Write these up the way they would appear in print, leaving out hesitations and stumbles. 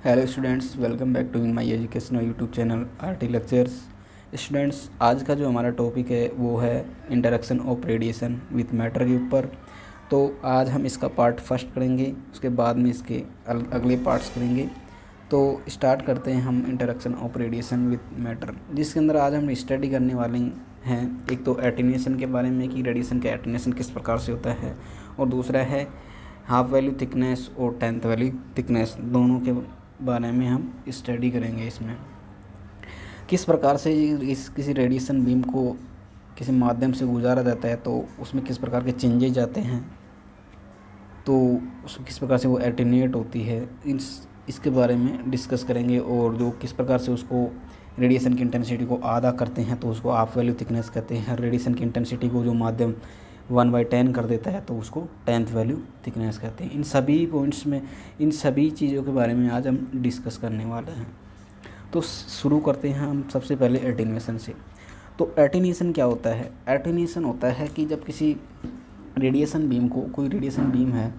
Hello students, welcome back to my educational YouTube channel RT lectures. Students, आज का जो हमारा टॉपिक है वो है interaction of radiation with matter के ऊपर। तो आज हम इसका पार्ट फर्स्ट करेंगे, उसके बाद में इसके अगले पार्ट्स करेंगे। तो स्टार्ट करते हैं हम interaction of radiation with matter, जिसके अंदर आज हम स्टडी करने वाले हैं। एक तो एटेन्यूएशन के बारे में कि रेडिएशन का एटेन्यूएशन किस प्रकार से होता है, और दूसरा है हाफ वैल्यू थिकनेस और 10th वैल्यू थिकनेस, दोनों के बारे में हम स्टडी करेंगे। इसमें किस प्रकार से किसी रेडिएशन बीम को किसी माध्यम से गुजारा जाता है, तो उसमें किस प्रकार के चेंजेज जाते हैं, तो उसमें किस प्रकार से वो एटेन्यूएट होती है, इसके बारे में डिस्कस करेंगे। और जो किस प्रकार से उसको रेडिएशन की इंटेंसिटी को आधा करते हैं तो उसको हाफ वैल्यू थिकनेस कहते हैं। रेडिएशन की इंटेंसिटी को जो माध्यम 1/10 कर देता है तो उसको 10th वैल्यू थिकनेस कहते हैं। इन सभी पॉइंट्स में, इन सभी चीज़ों के बारे में आज हम डिस्कस करने वाले हैं। तो शुरू करते हैं हम सबसे पहले एटेन्यूएशन से। तो एटेन्यूएशन क्या होता है? एटेन्यूएशन होता है कि जब किसी रेडिएशन बीम को, कोई रेडिएशन बीम है,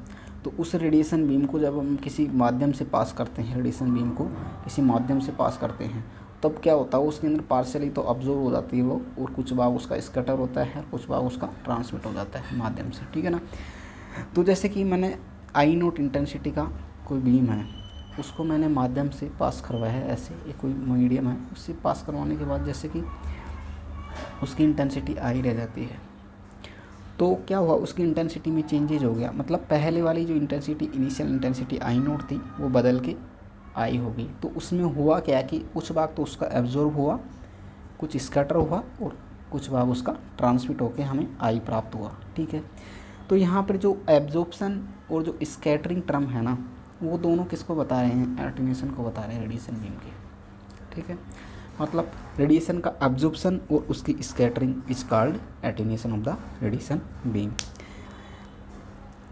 तो उस रेडिएशन बीम को जब हम किसी माध्यम से पास करते हैं, रेडिएशन बीम को किसी माध्यम से पास करते हैं, तब क्या होता है, उसके अंदर पार्शियली तो ऑब्जर्व हो जाती है वो, और कुछ भाग उसका स्कैटर होता है, कुछ भाग उसका ट्रांसमिट हो जाता है माध्यम से, ठीक है ना। तो जैसे कि मैंने I0 इंटेंसिटी का कोई बीम है, उसको मैंने माध्यम से पास करवाया है, ऐसे ये कोई मीडियम है, उससे पास करवाने के बाद जैसे कि उसकी इंटेंसिटी I रह जाती है, तो क्या हुआ, उसकी इंटेंसिटी में चेंजेज हो गया। मतलब पहले वाली जो इंटेंसिटी, इनिशियल इंटेंसिटी I0 थी, वो बदल के आई होगी। तो उसमें हुआ क्या कि कुछ भाग तो उसका एब्जॉर्ब हुआ, कुछ स्कैटर हुआ, और कुछ भाग उसका ट्रांसमिट होकर हमें आई प्राप्त हुआ, ठीक है। तो यहाँ पर जो एब्जॉर्प्शन और जो स्कैटरिंग टर्म है ना, वो दोनों किसको बता रहे हैं? एटेन्यूएशन को बता रहे हैं, रेडिएशन बीम के, ठीक है। मतलब रेडिएशन का एब्जॉर्प्शन और उसकी scattering is called attenuation of the radiation beam.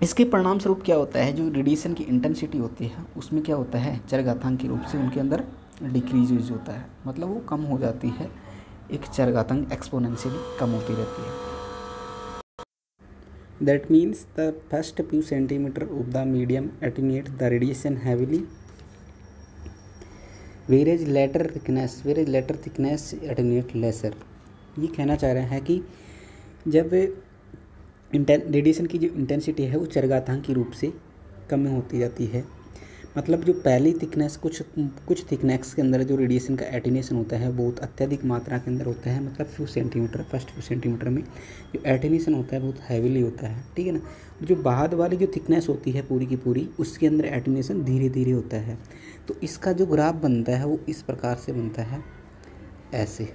इसके परिणाम स्वरूप क्या होता है, जो रेडिएशन की इंटेंसिटी होती है उसमें क्या होता है, चरघातांकी रूप से उनके अंदर डिक्रीज होता है, मतलब वो कम हो जाती है, एक चरघातांक एक्सपोनेंशियली कम होती रहती है। That means the first few centimeter of the medium attenuate the radiation heavily, whereas later thickness attenuate lesser। ये कहना चाह रहे हैं कि जब रेडिएशन की जो इंटेंसिटी है वो चरघातांकी रूप से कम होती जाती है। मतलब जो पहली थिकनेस, कुछ थिकनेस के अंदर जो रेडिएशन का एटेन्यूएशन होता है बहुत अत्यधिक मात्रा के अंदर होता है, मतलब फर्स्ट फ्यू सेंटीमीटर में जो एटेन्यूएशन होता है बहुत हैवीली होता है, ठीक है ना। जो बाद वाली जो थिकनेस होती है पूरी की पूरी, उसके अंदर एटेन्यूएशन धीरे धीरे होता है। तो इसका जो ग्राफ बनता है वो इस प्रकार से बनता है, ऐसे।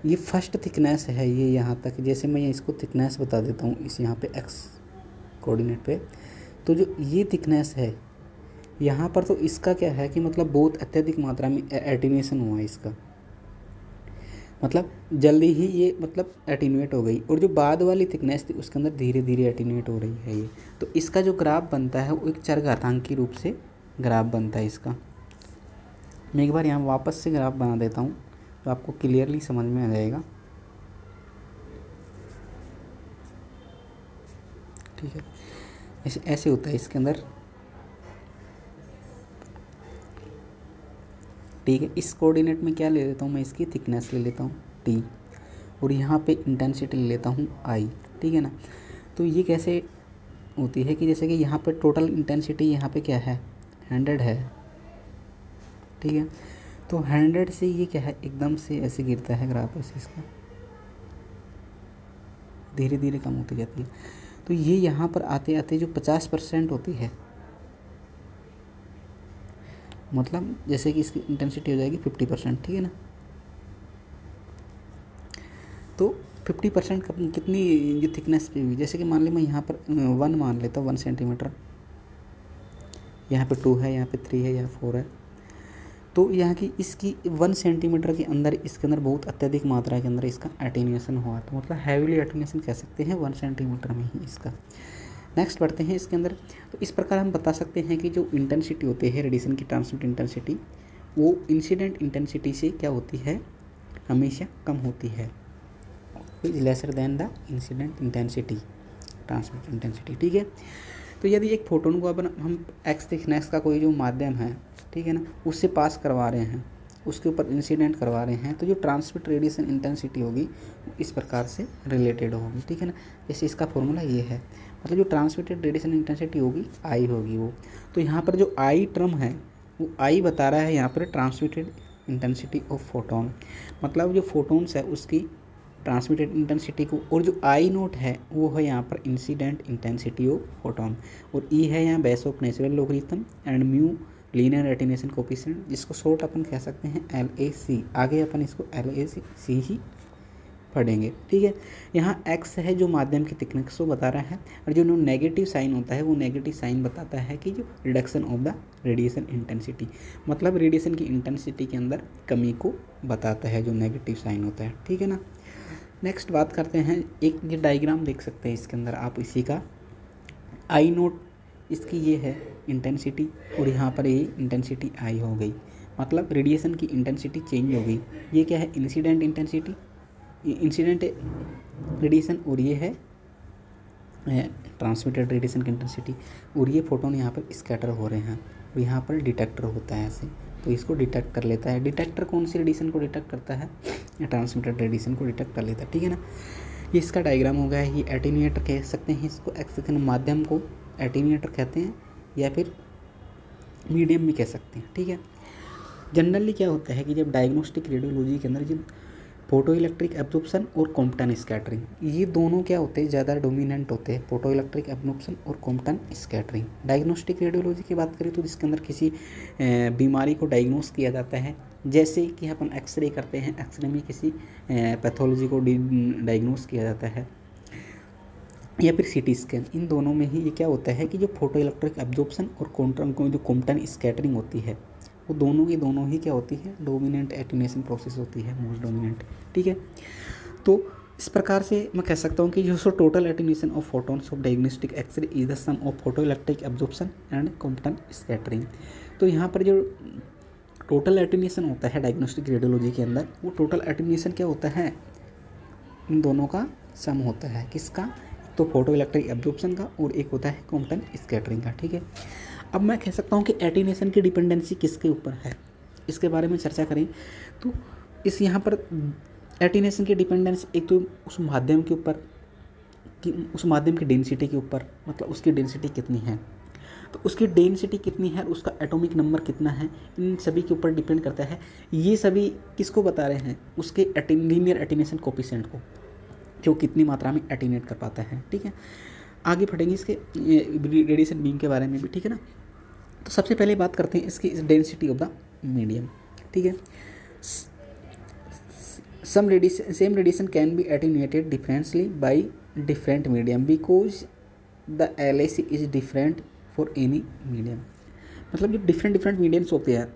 ये फर्स्ट थिकनेस है, ये यहाँ तक, जैसे मैं इसको थिकनेस बता देता हूँ इस यहाँ पे एक्स कोऑर्डिनेट पे। तो जो ये थिकनेस है यहाँ पर, तो इसका क्या है कि मतलब बहुत अत्यधिक मात्रा में एटेन्यूएशन हुआ है इसका, मतलब जल्दी ही ये मतलब एटेन्यूएट हो गई। और जो बाद वाली थिकनेस थी उसके अंदर धीरे धीरे एटेन्यूएट हो रही है ये। तो इसका जो ग्राफ बनता है वो एक चरघातांकी रूप से ग्राफ बनता है इसका। मैं एक बार यहाँ वापस से ग्राफ बना देता हूँ तो आपको क्लियरली समझ में आ जाएगा, ठीक है। ऐसे होता है इसके अंदर, ठीक है। इस कोऑर्डिनेट में क्या ले लेता हूँ मैं, इसकी थिकनेस ले लेता हूँ T, और यहाँ पे इंटेंसिटी ले लेता हूँ I, ठीक है ना। तो ये कैसे होती है कि जैसे कि यहाँ पे टोटल इंटेंसिटी यहाँ पे क्या है, 100 है, ठीक है। तो 100 से ये क्या है, एकदम से ऐसे गिरता है ग्राफ, ऐसे इसका धीरे धीरे कम होती जाती है। तो ये यहाँ पर आते आते जो 50% होती है, मतलब जैसे कि इसकी इंटेंसिटी हो जाएगी 50%, ठीक है ना। तो 50% कितनी जो थिकनेस पे हुई, जैसे कि मान ली मैं यहाँ पर 1 मान लेता हूँ, 1 सेंटीमीटर, यहाँ पे 2 है, यहाँ पे 3 है, यहाँ 4 है। तो यहाँ की इसकी 1 सेंटीमीटर के अंदर, इसके अंदर बहुत अत्यधिक मात्रा के अंदर इसका एटेन्यूएशन हुआ, तो मतलब हैवीली एटेन्यूएशन कह सकते हैं 1 सेंटीमीटर में ही इसका। नेक्स्ट बढ़ते हैं इसके अंदर। तो इस प्रकार हम बता सकते हैं कि जो इंटेंसिटी होती है रेडिएशन की, ट्रांसमिट इंटेंसिटी, वो इंसिडेंट इंटेंसिटी से क्या होती है, हमेशा कम होती है, is lesser than the incident intensity, transmit intensity, ठीक है। तो यदि एक फोटोन को अपन हम एक्स थिकनेस का कोई जो माध्यम है, ठीक है ना, उससे पास करवा रहे हैं, उसके ऊपर इंसिडेंट करवा रहे हैं, तो जो ट्रांसमिट रेडिएशन इंटेंसिटी होगी इस प्रकार से रिलेटेड होगी, ठीक है ना। जैसे इसका फॉर्मूला ये है, मतलब जो ट्रांसमिटेड रेडिएशन इंटेंसिटी होगी आई होगी वो। तो यहाँ पर जो आई टर्म है वो आई बता रहा है यहाँ पर ट्रांसमिटेड इंटेंसिटी ऑफ फोटोन, मतलब जो फोटोन्स है उसकी ट्रांसमिटेड इंटेंसिटी को, और जो आई नोट है वो है यहाँ पर इंसिडेंट इंटेंसिटी ऑफ फोटोन, और ई है यहाँ base of natural logarithm and mu linear attenuation coefficient, जिसको शॉर्ट अपन कह सकते हैं LAC। आगे अपन इसको LAC ही पढ़ेंगे, ठीक है। यहाँ x है जो माध्यम की थिकनेस को बता रहा है, और जो नेगेटिव साइन होता है वो नेगेटिव साइन बताता है कि जो reduction of the radiation intensity, मतलब रेडिएशन की इंटेंसिटी के अंदर कमी को बताता है जो नेगेटिव साइन होता है, ठीक है ना। नेक्स्ट बात करते हैं, एक ये डायग्राम देख सकते हैं इसके अंदर आप इसी का, आई नोट इसकी ये है इंटेंसिटी, और यहाँ पर ये इंटेंसिटी आई हो गई, मतलब रेडिएशन की इंटेंसिटी चेंज हो गई। ये क्या है, इंसिडेंट इंटेंसिटी, इंसिडेंट रेडिएशन, और ये है ट्रांसमिटेड रेडिएशन की इंटेंसिटी, और ये फोटोन यहाँ पर स्कैटर हो रहे हैं, और यहाँ पर डिटेक्टर होता है ऐसे, तो इसको डिटेक्ट कर लेता है। डिटेक्टर कौन सी रेडिएशन को डिटेक्ट करता है, या ट्रांसमिटेड रेडिएशन को डिटेक्ट कर लेता है, ठीक है ना। ये इसका डायग्राम हो गया है। ये एटीन्यूएटर कह सकते हैं इसको, एक्स माध्यम को एटीन्यूएटर कहते हैं, या फिर मीडियम भी कह सकते हैं, ठीक है। जनरली क्या होता है कि जब डायग्नोस्टिक रेडियोलॉजी के अंदर जब फोटो इलेक्ट्रिक एब्जॉर्प्शन और कॉम्पटन स्कैटरिंग, ये दोनों क्या होते हैं, ज़्यादा डोमिनेंट होते हैं, फोटो इलेक्ट्रिक एब्जॉर्प्शन और कॉम्पटन स्कैटरिंग। डायग्नोस्टिक रेडियोलॉजी की बात करें तो जिसके अंदर किसी बीमारी को डायग्नोस किया जाता है, जैसे कि अपन एक्सरे करते हैं, एक्सरे में किसी पैथोलॉजी को डायग्नोस किया जाता है, या फिर CT स्कैन, इन दोनों में ही ये क्या होता है कि जो फोटो इलेक्ट्रिक एब्जॉर्प्शन और जो कॉम्पटन स्कैटरिंग होती है, वो दोनों की दोनों ही क्या होती है, डोमिनेंट एटीन्यूएशन प्रोसेस होती है, मोस्ट डोमिनेंट, ठीक है। तो इस प्रकार से मैं कह सकता हूँ कि जो total attenuation of photons of diagnostic x-ray is the sum of photo electric absorption and Compton scattering. तो यहाँ पर जो टोटल एटीन्यूएशन होता है डायग्नोस्टिक रेडियोलॉजी के अंदर, वो टोटल एटीन्यूएशन क्या होता है, इन दोनों का सम होता है, किसका, तो फोटो इलेक्ट्रिक एब्जॉर्प्शन का, और एक होता है कॉम्पटन स्कैटरिंग का, ठीक है। अब मैं कह सकता हूँ कि एटीन्यूएशन की डिपेंडेंसी किसके ऊपर है, इसके बारे में चर्चा करें तो इस यहाँ पर एटीन्यूएशन की डिपेंडेंसी एक तो उस माध्यम के ऊपर कि उस माध्यम की डेंसिटी के ऊपर, मतलब उसकी डेंसिटी कितनी है, तो उसकी डेंसिटी कितनी है, उसका एटॉमिक नंबर कितना है, इन सभी के ऊपर डिपेंड करता है। ये सभी किसको बता रहे हैं, उसके लीनियर एटीन्यूएशन कोफिशिएंट को, जो कितनी मात्रा में एटीन्यूएट कर पाता है, ठीक है। आगे पढ़ेंगे इसके रेडिएशन बीम के बारे में भी, ठीक है ना। तो सबसे पहले बात करते हैं इसकी डेंसिटी ऑफ द मीडियम, ठीक है। Same radiation can be attenuated differently by different medium because the LAC is different for any medium, मतलब जो डिफरेंट मीडियम्स होते हैं,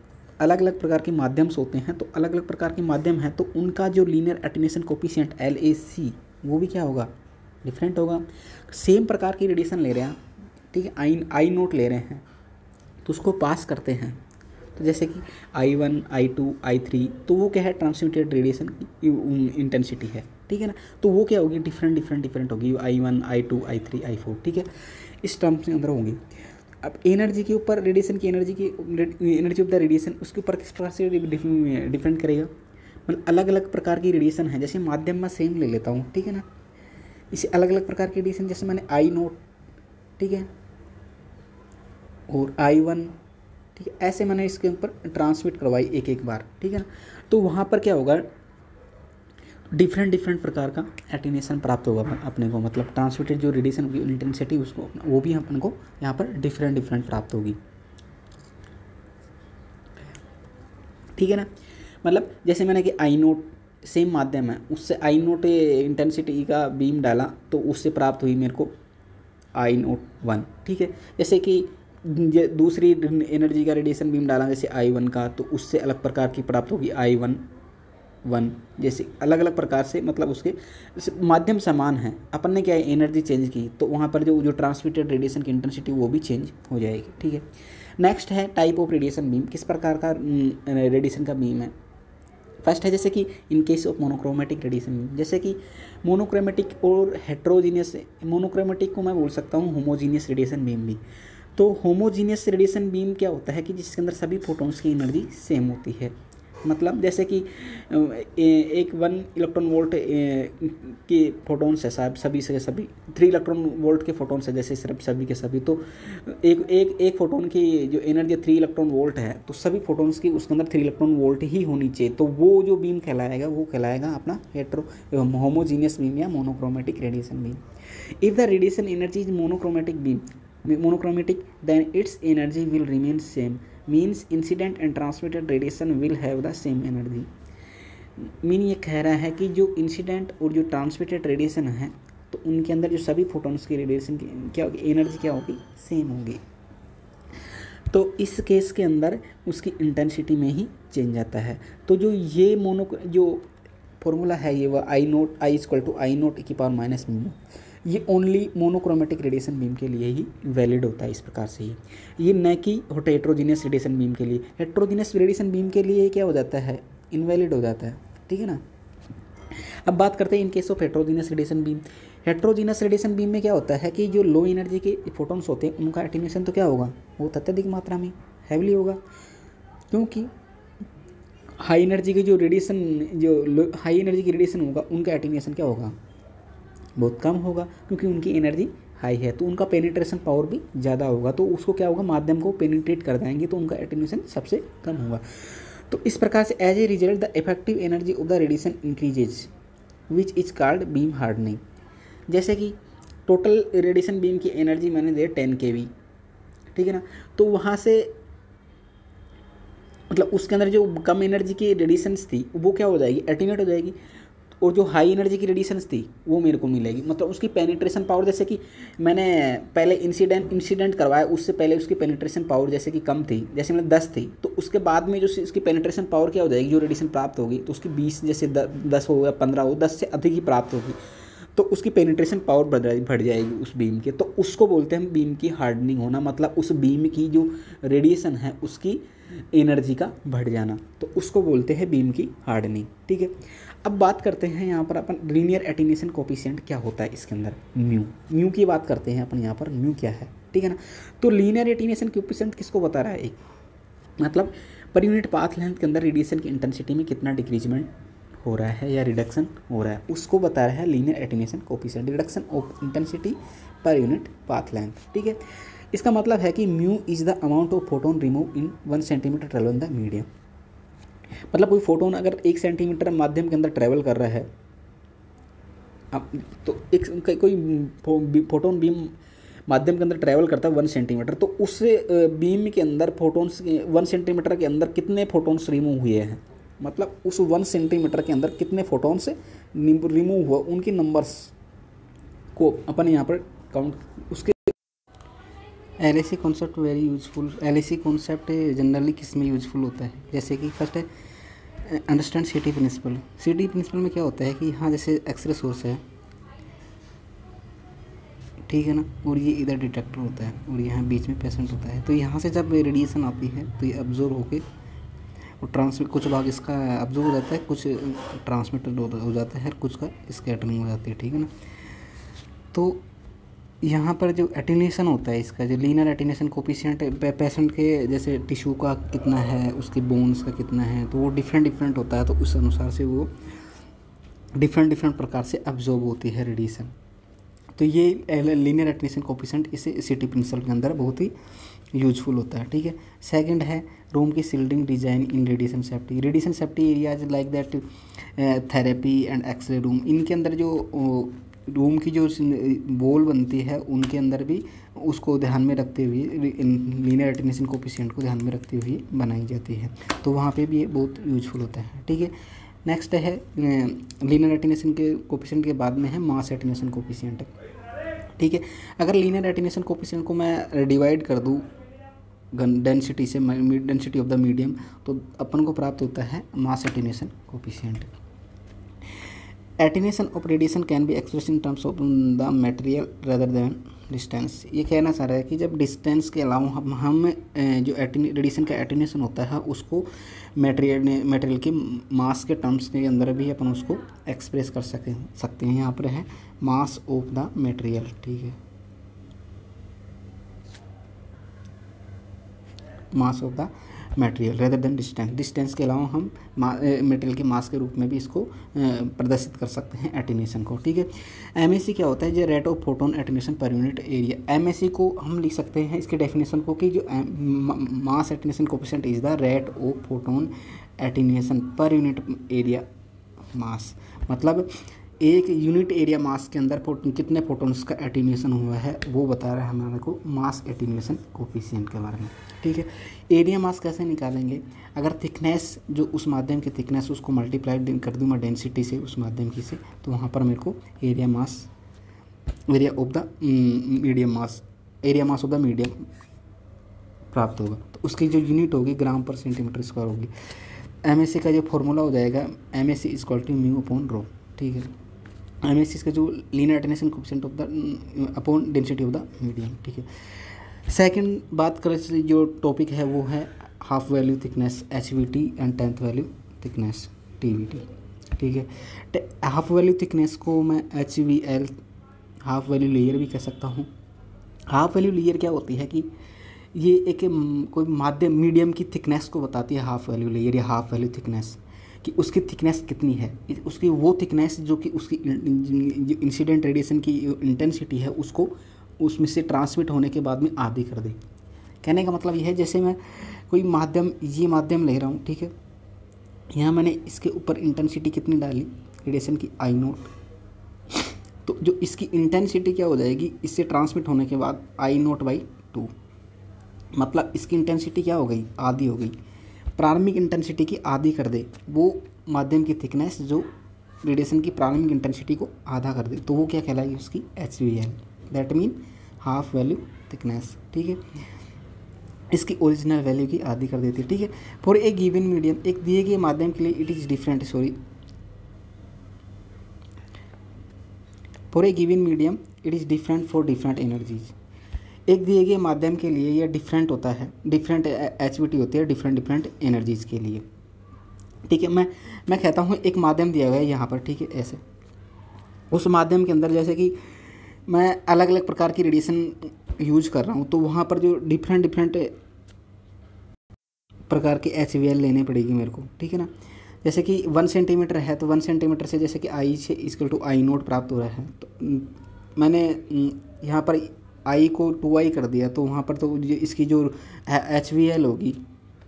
अलग अलग प्रकार के माध्यम्स होते हैं, तो अलग अलग प्रकार के माध्यम हैं, तो उनका जो लीनियर एटीन्यूएशन कोफिशिएंट LAC वो भी क्या होगा, डिफरेंट होगा। सेम प्रकार की रेडिएशन ले रहे हैं, ठीक है, आई नोट ले रहे हैं, तो उसको पास करते हैं, तो जैसे कि I1, I2, I3, तो वो क्या है, ट्रांसमिटेड रेडिएशन की इंटेंसिटी है, ठीक है ना। तो वो क्या होगी, डिफरेंट होगी, I1, I2, I3, I4, ठीक है, इस टर्म्स के अंदर होंगी। अब एनर्जी के ऊपर, रेडिएशन की एनर्जी ऑफ द रेडिएशन, उसके ऊपर किस प्रकार से डिफरेंट करेगा, मतलब अलग अलग प्रकार की रेडिएशन है, जैसे माध्यम में सेम ले लेता हूँ, ठीक है ना। इसे अलग अलग प्रकार की रेडिएशन, जैसे मैंने I नोट, ठीक है, और I1, ठीक है, ऐसे मैंने इसके ऊपर ट्रांसमिट करवाई एक बार, ठीक है ना। तो वहाँ पर क्या होगा, डिफरेंट प्रकार का एटीन्यूएशन प्राप्त होगा अपने को, मतलब ट्रांसमिटेड जो रेडिएशन की इंटेंसिटी उसको वो भी अपन को यहाँ पर डिफरेंट प्राप्त होगी, ठीक है ना। मतलब जैसे मैंने कि I नोट सेम माध्यम है, उससे I नोट इंटेंसिटी का बीम डाला तो उससे प्राप्त हुई मेरे को I नोट 1, ठीक है। जैसे कि दूसरी एनर्जी का रेडिएशन बीम डाला जैसे I1 का, तो उससे अलग प्रकार की प्राप्त होगी I1 1, जैसे अलग अलग प्रकार से, मतलब उसके माध्यम समान है, अपन ने क्या है एनर्जी चेंज की, तो वहाँ पर जो ट्रांसमिटेड रेडिएशन की इंटेंसिटी वो भी चेंज हो जाएगी, ठीक है। नेक्स्ट है टाइप ऑफ रेडिएशन बीम, किस प्रकार का रेडिएशन का बीम है, फर्स्ट है जैसे कि in case of monochromatic radiation beam, जैसे कि मोनोक्रोमेटिक और हेट्रोजीनियस, मोनोक्रोमेटिक को मैं बोल सकता हूँ होमोजीनियस रेडिएशन बीम भी। तो होमोजीनियस रेडिएशन बीम क्या होता है कि जिसके अंदर सभी फोटॉन्स की एनर्जी सेम होती है। मतलब जैसे कि एक 1 इलेक्ट्रॉन वोल्ट के फोटॉन्स है साहब, सभी से सभी 3 इलेक्ट्रॉन वोल्ट के फोटॉन्स है जैसे सिर्फ सभी के सभी, तो एक फोटोन की जो एनर्जी 3 इलेक्ट्रॉन वोल्ट है, तो सभी फोटॉन्स की उसके अंदर 3 इलेक्ट्रॉन वोल्ट ही होनी चाहिए। तो वो जो बीम कहलाएगा वो कहलाएगा अपना होमोजीनियस बीम या monochromatic radiation beam. If the radiation energy is monochromatic then its energy will remain same, means incident and transmitted radiation will have the same energy। Mean ये कह रहा है कि जो इंसिडेंट और जो ट्रांसमिटेड रेडिएशन है तो उनके अंदर जो सभी फोटॉन्स की रेडिएशन की क्या होगी, एनर्जी क्या होगी, सेम होगी। तो इस केस के अंदर उसकी इंटेंसिटी में ही चेंज आता है। तो जो ये जो फॉर्मूला है ये वह I = I0 ये ओनली मोनोक्रोमेटिक रेडिएशन बीम के लिए ही वैलिड होता है इस प्रकार से ही, ये न कि हेट्रोजीनियस रेडिएशन बीम के लिए। हेट्रोजीनियस रेडिएशन बीम के लिए क्या हो जाता है, इनवैलिड हो जाता है, ठीक है ना। अब बात करते हैं in case of heterogeneous radiation beam. Heterogeneous radiation beam में क्या होता है कि जो लो एनर्जी के फोटॉन्स होते हैं उनका एटेन्यूएशन तो क्या होगा, वो अत्यधिक मात्रा में हैवीली होगा, क्योंकि हाई एनर्जी की जो हाई एनर्जी की रेडिएशन होगा उनका एटेन्यूएशन क्या होगा, बहुत कम होगा, क्योंकि उनकी एनर्जी हाई है तो उनका पेनिट्रेशन पावर भी ज़्यादा होगा, तो उसको क्या होगा, माध्यम को पेनिट्रेट कर देंगे तो उनका एटेन्यूएशन सबसे कम होगा। तो इस प्रकार से as a result the effective energy of the radiation increases which is called beam hardening. जैसे कि टोटल रेडिएशन बीम की एनर्जी मैंने दे 10 kV, ठीक है ना, तो वहाँ से मतलब उसके अंदर जो कम एनर्जी की रेडिएशंस थी वो क्या हो जाएगी, एटीन्यूएट हो जाएगी, और जो हाई एनर्जी की रेडिएशंस थी वो मेरे को मिलेगी। मतलब उसकी पेनिट्रेशन पावर, जैसे कि मैंने पहले इंसिडेंट करवाया उससे पहले उसकी पेनिट्रेशन पावर जैसे कि कम थी, जैसे मतलब 10 थी, तो उसके बाद में जो इसकी पेनिट्रेशन पावर क्या हो जाएगी, जो रेडिएशन प्राप्त होगी तो उसकी 20 जैसे 10 हो या 15 हो, 10 से अधिक ही प्राप्त होगी, तो उसकी पेनिट्रेशन पावर बढ़ जाएगी उस बीम के, तो उसको बोलते हैं बीम की हार्डनिंग होना। मतलब उस बीम की जो रेडिएशन है उसकी एनर्जी का बढ़ जाना, तो उसको बोलते हैं बीम की हार्डनिंग, ठीक है। अब बात करते हैं यहाँ पर अपन लीनियर एटीन्यूएशन कोफिशिएंट क्या होता है इसके अंदर, म्यू की बात करते हैं अपन यहाँ पर, म्यू क्या है, ठीक है ना। तो लीनियर एटीन्यूएशन कोफिशिएंट किसको बता रहा है, एक मतलब पर यूनिट पाथ लेंथ के अंदर रेडिएशन की इंटेंसिटी में कितना डिक्रीजमेंट हो रहा है या रिडक्शन हो रहा है, उसको बता रहा है linear attenuation coefficient, reduction of intensity per unit path length, ठीक है। इसका मतलब है कि mu is the amount of photon remove in 1 centimetre travel in the medium. मतलब कोई फोटोन अगर 1 सेंटीमीटर माध्यम के अंदर ट्रेवल कर रहा है, अब तो कोई फोटोन बीम माध्यम के अंदर ट्रैवल करता है 1 सेंटीमीटर, तो उस बीम के अंदर फोटोन्स 1 सेंटीमीटर के अंदर कितने फोटोन्स रिमूव हुए हैं, मतलब उस 1 सेंटीमीटर के अंदर कितने फोटोन्स रिमूव हुआ, उनकी नंबर्स को अपन यहाँ पर काउंट। उसके LHC concept very useful. LHC concept generally किस में यूजफुल होता है, जैसे कि फर्स्ट है understand city principle. City principle में क्या होता है कि यहाँ जैसे एक्सरे सोर्स है, ठीक है ना, और ये इधर डिटेक्टर होता है और यहाँ बीच में पेशेंट होता है, तो यहाँ से जब रेडिएशन आती है तो ये अब्जॉर्व होके और ट्रांसमिट, कुछ भाग इसका अब्जॉर्व हो जाता है, कुछ ट्रांसमिटेड हो जाता है, कुछ का स्कैटरिंग हो जाती है, ठीक है ना। तो यहाँ पर जो एटीन्यूएशन होता है इसका, जो लीनियर एटीन्यूएशन कोफिशिएंट पेशेंट के जैसे टिश्यू का कितना है, उसके बोन्स का कितना है, तो वो डिफरेंट होता है, तो उस अनुसार से वो डिफरेंट प्रकार से अब्जॉर्ब होती है रेडिएशन। तो ये लीनियर एटीन्यूएशन कोफिशिएंट इसे सिटी प्रिंसिपल के अंदर बहुत ही यूजफुल होता है, ठीक है। सेकंड है रूम की shielding design in radiation safety. Radiation safety areas like that therapy and x-ray room, इनके अंदर जो रूम की जो वॉल बनती है उनके अंदर भी उसको ध्यान में रखते हुए, लीनियर एटीन्यूएशन कोफिशिएंट को ध्यान में रखते हुए बनाई जाती है, तो वहाँ पे भी ये बहुत यूजफुल होता है, ठीक है। नेक्स्ट है लीनियर एटीन्यूएशन के कोफिशिएंट के बाद में है मास एटीन्यूएशन कोफिशिएंट, ठीक है। अगर लीनियर एटीन्यूएशन कोफिशिएंट को मैं डिवाइड कर दूँ डेंसिटी से, डेंसिटी ऑफ द मीडियम, तो अपन को प्राप्त होता है mass attenuation coefficient. Attenuation of radiation can be expressed in terms of the material rather than distance, ये कहना चाह रहा है कि जब डिस्टेंस के अलावा हम जो रेडिएशन का एटेन्यूएशन होता है उसको मटेरियल के मास के टर्म्स के अंदर भी अपन उसको एक्सप्रेस कर सकते हैं। यहाँ पर है मास ऑफ द मटेरियल, ठीक है, mass of the material rather than distance के अलावा हम मटेरियल के मास के रूप में भी इसको प्रदर्शित कर सकते हैं एटेन्यूएशन को, ठीक है। एमएसी क्या होता है, जो rate of photon attenuation per unit area. MAC को हम लिख सकते हैं इसके डेफिनेशन को कि जो mass attenuation coefficient is the rate of photon attenuation per unit area mass, मतलब एक यूनिट एरिया मास के अंदर कितने फोटोन्स का एटेन्यूएशन हुआ है वो बता रहा है हमारे को मास एटेन्यूएशन कोएफिशिएंट के बारे में, ठीक है। एरिया मास कैसे निकालेंगे, अगर थिकनेस जो उस माध्यम की थिकनेस उसको मल्टीप्लाई कर दूँ मैं डेंसिटी से उस माध्यम की से, तो वहाँ पर मेरे को एरिया ऑफ द मीडियम प्राप्त होगा। तो उसकी जो यूनिट होगी ग्राम पर सेंटीमीटर स्क्वायर होगी। एमएसी का जो फॉर्मूला हो जाएगा MAC equal to mu upon rho, ठीक है। एमएसी इसका जो linear attenuation coefficient of the upon density of the medium, ठीक है। सेकंड बात करें जो टॉपिक है वो है half value thickness HVT and 10th value thickness TVT, ठीक है। हाफ वैल्यू थिकनेस को मैं HVL हाफ वैल्यू लेयर भी कह सकता हूँ। हाफ वैल्यू लेयर क्या होती है कि ये एक कोई माध्यम मीडियम की थिकनेस को बताती है हाफ वैल्यू लेयर या हाफ वैल्यू थिकनेस, कि उसकी थिकनेस कितनी है, उसकी वो थिकनेस जो कि उसकी जो इंसिडेंट रेडिएशन की इंटेंसिटी है उसको उसमें से ट्रांसमिट होने के बाद में आधी कर दे। कहने का मतलब यह है जैसे मैं कोई माध्यम ये माध्यम ले रहा हूँ, ठीक है, यहाँ मैंने इसके ऊपर इंटेंसिटी कितनी डाली रेडिएशन की I0, तो जो इसकी इंटेंसिटी क्या हो जाएगी इससे ट्रांसमिट होने के बाद I0/2, मतलब इसकी इंटेंसिटी क्या हो गई आधी हो गई। प्रारंभिक इंटेंसिटी की आधी कर दे वो माध्यम की थिकनेस जो रेडिएशन की प्रारंभिक इंटेंसिटी को आधा कर दे, तो वो क्या कहलाएगी उसकी HVL, that mean half value thickness, ठीक है। इसकी ओरिजिनल वैल्यू की आधी कर देती है, ठीक है। फॉर ए गिवन मीडियम, एक दिए गए माध्यम के लिए it is different, for a given medium it is different for different energies. एक दिए गए माध्यम के लिए यह डिफरेंट होता है, डिफरेंट HVT होती है डिफरेंट एनर्जीज के लिए, ठीक है। मैं कहता हूँ एक माध्यम दिया गया है यहाँ पर, ठीक है, ऐसे उस माध्यम के अंदर जैसे कि मैं अलग अलग प्रकार की रेडिएशन यूज कर रहा हूँ, तो वहाँ पर जो डिफरेंट प्रकार के HVL लेने पड़ेगी मेरे को, ठीक है ना। जैसे कि 1 सेंटीमीटर है तो 1 सेंटीमीटर से जैसे कि I से इक्वल टू I0 प्राप्त हो रहा है, तो मैंने यहाँ पर I को 2I कर दिया, तो वहाँ पर तो इसकी जो HVL होगी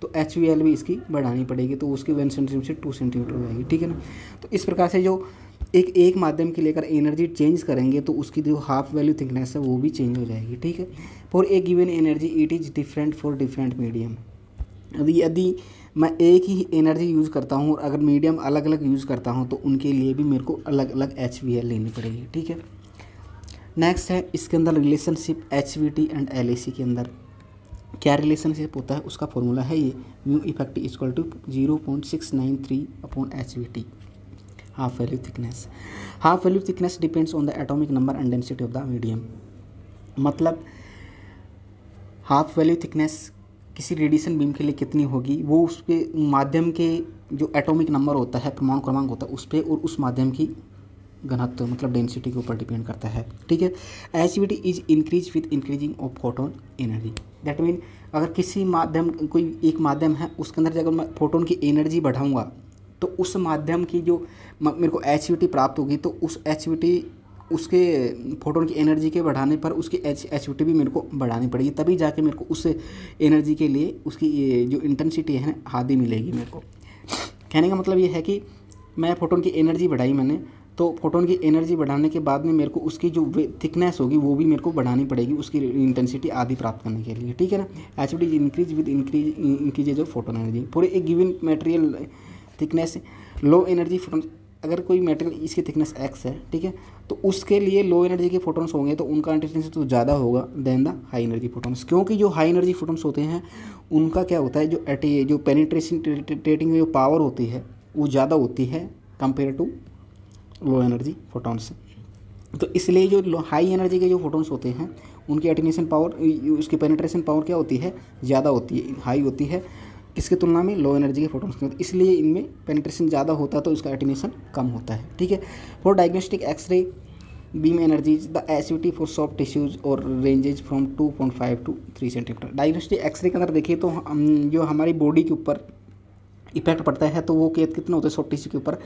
तो HVL भी इसकी बढ़ानी पड़ेगी, तो उसकी 1 सेंटीमीटर से 2 सेंटीमीटर हो जाएगी, ठीक है ना। तो इस प्रकार से जो एक माध्यम के लेकर एनर्जी चेंज करेंगे तो उसकी जो हाफ वैल्यू थिकनेस है वो भी चेंज हो जाएगी, ठीक है। For a given energy it is different for different medium. यदि मैं एक ही एनर्जी यूज़ करता हूँ और अगर मीडियम अलग अलग यूज़ करता हूँ तो उनके लिए भी मेरे को अलग अलग HVL लेनी पड़ेगी, ठीक है। नेक्स्ट है इसके अंदर रिलेशनशिप HVT एंड LAC के अंदर क्या रिलेशनशिप होता है, उसका फॉर्मूला है ये mu effective equal to 0.693/HVT half value thickness. Half value thickness depends on the atomic number and density of the medium, मतलब हाफ वैल्यू थिकनेस किसी रेडिएशन बीम के लिए कितनी होगी वो उस पर माध्यम के जो एटॉमिक नंबर होता है परमाणु क्रमांक होता है उस पर और उस माध्यम की घनत्व मतलब डेंसिटी के ऊपर डिपेंड करता है, ठीक है। HVT is increase with increasing of photon energy, that mean अगर किसी माध्यम कोई एक माध्यम है उसके अंदर अगर मैं फोटोन की एनर्जी बढ़ाऊंगा तो उस माध्यम की जो मेरे को HVT प्राप्त होगी, तो उस HVT उसके फोटोन की एनर्जी के बढ़ाने पर उसकी HVT भी मेरे को बढ़ानी पड़ेगी, तभी जाके मेरे को उस एनर्जी के लिए उसकी जो इंटेंसिटी है ना आधी मिलेगी मेरे को। कहने का मतलब ये है कि मैं फोटोन की एनर्जी बढ़ाई मैंने, तो फोटोन की एनर्जी बढ़ाने के बाद में मेरे को उसकी जो थिकनेस होगी वो भी मेरे को बढ़ानी पड़ेगी उसकी इंटेंसिटी आधी प्राप्त करने के लिए, ठीक है ना। HVT increase with increases of photon energy for a given material thickness low energy photon. अगर कोई मटेरियल इसकी थिकनेस x है, ठीक है, तो उसके लिए लो एनर्जी के फोटोन्स होंगे तो उनका इंटेंसिटी तो ज़्यादा होगा then the high energy photons, क्योंकि जो हाई एनर्जी फोटोन्स होते हैं उनका क्या होता है जो पेनिट्रेटिंग जो पावर होती है वो ज़्यादा होती है compare to low energy photons. तो इसलिए जो हाई एनर्जी के जो फोटॉन्स होते हैं उनकी एटेन्यूएशन पावर, उसकी पेनिट्रेशन पावर क्या होती है, ज़्यादा होती है, हाई होती है किसकी तुलना में, लो एनर्जी के फोटॉन्स की। इसलिए इनमें पेनिट्रेशन ज़्यादा होता है तो इसका एटेन्यूएशन कम होता है, ठीक है। For diagnostic x ray beam energies the acidity for soft tissues और ranges from 2.5 to 3 centimetre. Diagnostic x ray के अंदर देखिए तो जो हमारी बॉडी के ऊपर इफेक्ट पड़ता है तो वो कितना होता है सॉफ्ट टिश्यू के ऊपर,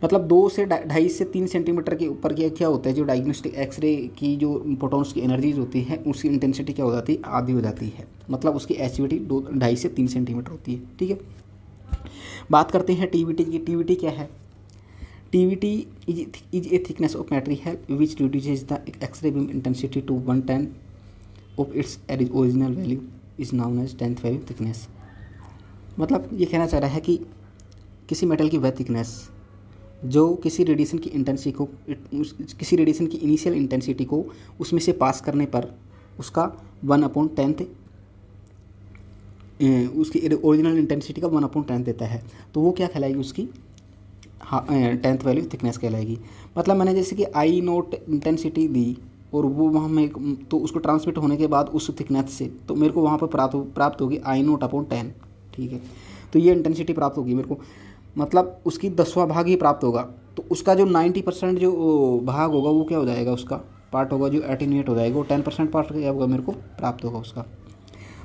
मतलब 2 से 2.5 से 3 सेंटीमीटर के ऊपर क्या होता है, जो डायग्नोस्टिक एक्सरे की जो फोटॉन्स की एनर्जीज होती है उसकी इंटेंसिटी क्या हो जाती है, आधी हो जाती है, मतलब उसकी एसिविटी 2.5 से 3 सेंटीमीटर होती है, ठीक है। बात करते हैं टीवीटी की। टीवीटी क्या है? TVT is a thickness of material which reduces the X-ray beam intensity to 1/10 of its original value is known as 10th value thickness। मतलब ये कहना चाह रहा है कि किसी मेटल की वह थिकनेस जो किसी रेडिएशन की इंटेंसिटी को, किसी रेडिएशन की इनिशियल इंटेंसिटी को उसमें से पास करने पर उसका 1/10 उसकी ओरिजिनल इंटेंसिटी का 1/10 देता है, तो वो क्या कहलाएगी, उसकी 10th वैल्यू थिकनेस कहलाएगी। मतलब मैंने जैसे कि I0 इंटेंसिटी दी और वो वहाँ में तो उसको ट्रांसमिट होने के बाद उस थिकनेस से तो मेरे को वहाँ पर प्राप्त होगी I0/10, ठीक है। तो ये इंटेंसिटी प्राप्त होगी मेरे को, मतलब उसकी 10वां भाग ही प्राप्त होगा, तो उसका जो 90% जो भाग होगा वो क्या हो जाएगा, उसका पार्ट होगा जो एटीन्यूएट हो जाएगा, वो 10% पार्ट क्या होगा मेरे को प्राप्त होगा उसका।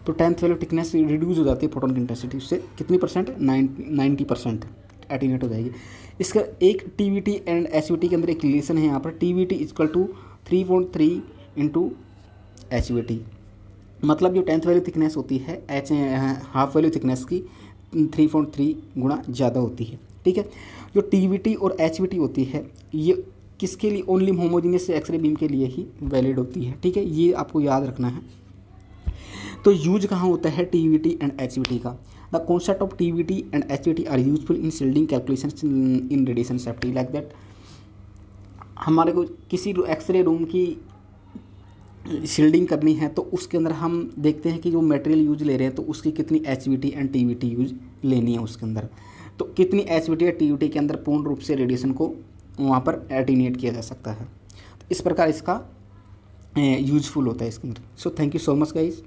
तो 10th वैल्यू थिकनेस रिड्यूस हो जाती है फोटोन की इंटेंसिटी, उससे कितनी परसेंट, 90% एटीन्यूएट हो जाएगी। इसका एक टीवीटी एंड एसवीटी के अंदर एक रिलेशन है यहाँ पर, टीवीटी इक्वल टू 3.3 इंटू एचवीटी, मतलब जो 10th वैल्यू थिकनेस होती है हाफ वैल्यू थिकनेस की 3.3 गुना ज़्यादा होती है, ठीक है। जो टीवीटी और एचवीटी होती है ये किसके लिए, ओनली होमोजीनियस एक्सरे बीम के लिए ही वैलिड होती है, ठीक है, ये आपको याद रखना है। तो यूज कहाँ होता है टीवीटी एंड एचवीटी का? The concept of TVT and HVT are useful in shielding calculations in radiation safety, like that हमारे को किसी एक्सरे रूम की शील्डिंग करनी है तो उसके अंदर हम देखते हैं कि जो मटेरियल यूज ले रहे हैं तो उसकी कितनी एचवीटी एंड टीवीटी यूज लेनी है उसके अंदर, तो कितनी एचवीटी या टीवीटी के अंदर पूर्ण रूप से रेडिएशन को वहाँ पर एटीन्यूएट किया जा सकता है। तो इस प्रकार इसका यूजफुल होता है इसके अंदर। So thank you so much guys.